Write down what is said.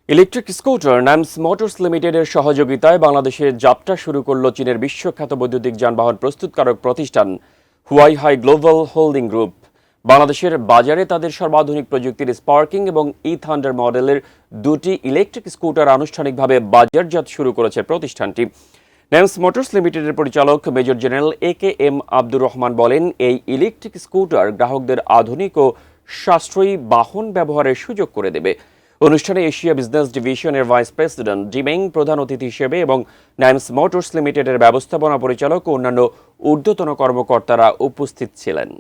Electric scooter nums motors লিমিটেডের সহযোগিতায় বাংলাদেশে যাত্রা শুরু করল চীনের বিশ্বখ্যাত বৈদ্যুতিক যানবাহন প্রস্তুতকারক প্রতিষ্ঠান হুয়াইহাই গ্লোবাল হোল্ডিং গ্রুপ। বাংলাদেশের বাজারে তাদের সর্বাধুনিক প্রযুক্তির স্পার্কিং এবং থান্ডার মডেলের দুটি ইলেকট্রিক স্কুটার আনুষ্ঠানিকভাবে বাজারজাত শুরু করেছে প্রতিষ্ঠানটি। নামস মোটরস লিমিটেডের পরিচালক major general A K M. Abdur Rahman বলেন, এই ইলেকট্রিক স্কুটার গ্রাহকদের আধুনিক ও সাশ্রয়ী বাহন ব্যবহারের সুযোগ করে দেবে। অনুষ্ঠানে এশিয়া বিজনেস ডিভিশনের ভাইস প্রেসিডেন্ট ডিমেং প্রধান অতিথি হিসেবে এবং নামস মোটরস লিমিটেডের ব্যবস্থাপনা পরিচালক ও অন্যান্য ঊর্ধ্বতন কর্মকর্তারা উপস্থিত ছিলেন।